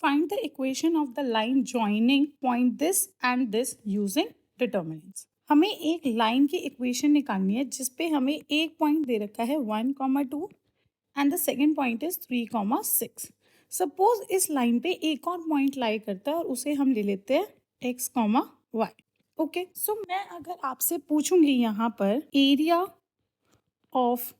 find the equation of the line joining point this and this using determinants. हमें एक line की equation निकालनी है जिसपे हमें एक पॉइंट दे रखा है 1,2 and the second point is 3,6. Suppose इस लाइन पे एक और पॉइंट लाई करता है और उसे हम ले लेते हैं x, y. ओके, सो मैं अगर आपसे पूछूंगी यहाँ पर area of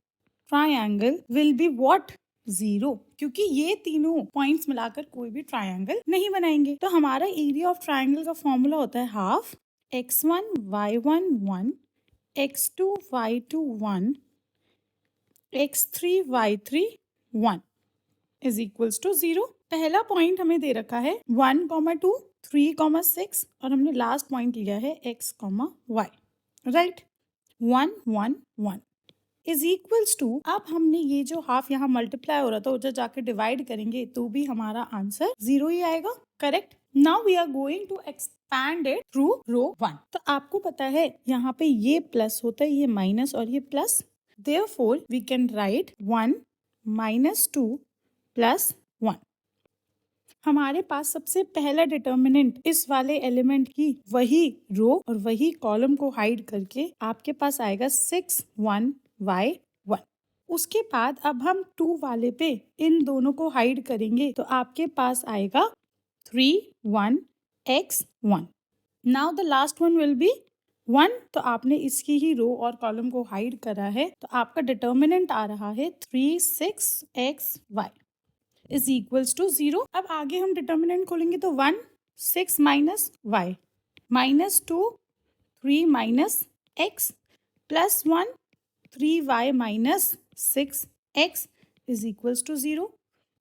triangle will be what? 0, क्योंकि ये तीनों पॉइंट्स मिलाकर कोई भी ट्राइंगल नहीं बनाएंगे. तो हमारा एरिया ऑफ ट्राइंगल का फॉर्मूला होता है half x1 y1 1 x2 y2 1 x3 y3 1 is equals to 0. पहला पॉइंट हमें दे रखा है 1,2 3,6 और हमने लास्ट पॉइंट लिया है x, y. Right, 1 1 1 is equals to, अब हमने ये जो हाफ यहाँ मल्टीप्लाई हो रहा था उधर जाके डिवाइड करेंगे तो भी हमारा आंसर 0 ही आएगा. Correct. Now we are going to expand it through row 1. तो आपको पता है यहाँ पे ये प्लस होता है, ये माइनस और ये plus. Therefore we can write 1 -2 + 1. हमारे पास सबसे पहला डिटर्मिनेंट इस वाले एलिमेंट की वही रो और वही कॉलम को हाइड करके आपके पास आएगा 6 1 y 1. उसके बाद अब हम 2 वाले पे इन दोनों को हाइड करेंगे तो आपके पास आएगा 3 1 x 1. Now the last one will B 1. तो आपने इसकी ही रो और कॉलम को हाइड करा है तो आपका डिटर्मिनेंट आ रहा है 3 6 x y is equals to 0. अब आगे हम डिटर्मिनेंट खोलेंगे तो 1 6 minus y -2 3 minus x +1 3y minus 6x is equals to 0.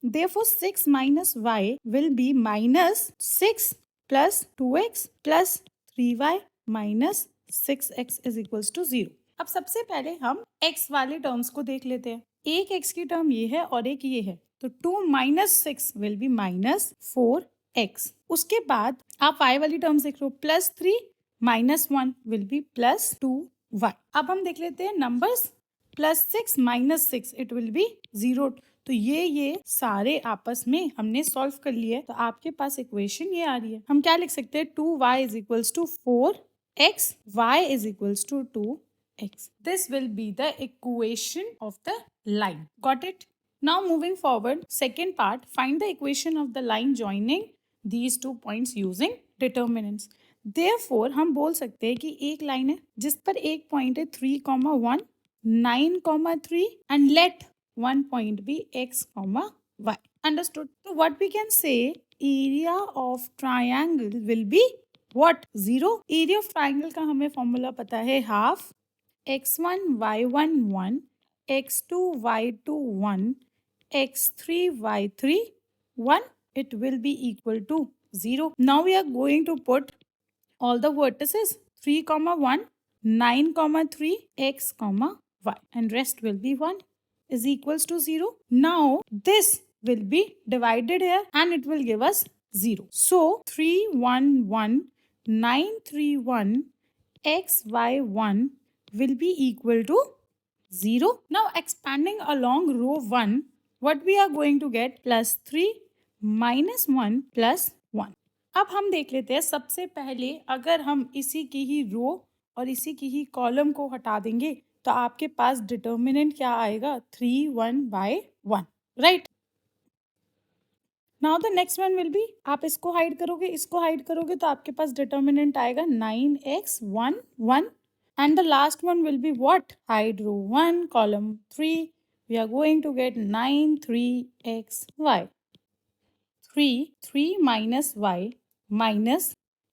Therefore, 6 minus y will be -6 plus 2x plus 3y minus 6x is equals to 0. अब सबसे पहले हम x वाले टर्म्स को देख लेते हैं. एक x की टर्म ये है और एक ये है तो 2 minus 6 will be -4x. उसके बाद आप y वाली टर्म्स देख लो, +3 -1 will be +2y. अब हम देख लेते हैं नंबर्स. +6 -6 it will be 0. तो ये सारे आपस में हमने सॉल्व कर लिए. तो आपके पास इक्वेशन ये आ रही है. हम क्या लिख सकते हैं? 2y is equals to 4x, y is equals to 2x. This will be the equation of the line. Got it? Now moving forward, second part, find the equation of the line joining these 2 points using determinants. Therefore, हम बोल सकते हैं कि एक line है जिस पर एक पॉइंट है 3,1 9,3 and let one point be x, y. Understood? So what we can say, area of triangle will be what? 0. Area of triangle का हमें फॉर्मूला पता है half x1 y1 1 x2 y2 1 x3 y3 1. It will be equal to 0. Now we are going to put all the vertices 3,1 9,3 x, y and rest will be 1 is equals to 0. Now this will be divided here and it will give us 0. So 3 1 1 9 3 1 x y 1 will be equal to 0. Now expanding along row 1, what we are going to get? +3 -1 +1. अब हम देख लेते हैं. सबसे पहले अगर हम इसी की ही रो और इसी की ही कॉलम को हटा देंगे तो आपके पास डिटर्मिनेंट क्या आएगा? 3 1 by 1. Right. Now the next one will B, आप इसको हाइड करोगे इसको हाइड करोगे तो आपके पास डिटर्मिनेंट आएगा 9x 1 1 and the last one will be what? हाइड row 1 column 3. We are going to get 9 3x y. 3 3 minus y minus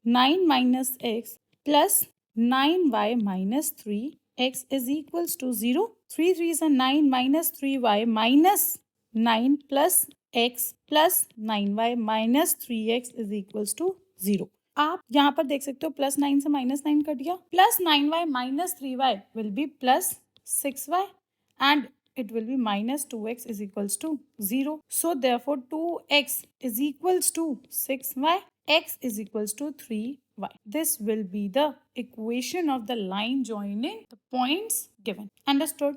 9 minus x plus 9y minus 3x is equals to 0. 3 3s are 9 minus 3y minus 9 plus x plus 9y minus 3x is equals to 0. आप यहाँ पर देख सकते हो +9 से -9 cut गया. +9y minus 3y will be +6y and it will be -2x is equals to 0. So therefore 2x is equals to 6y, x is equals to 3y. This will be the equation of the line joining the points given. Understood?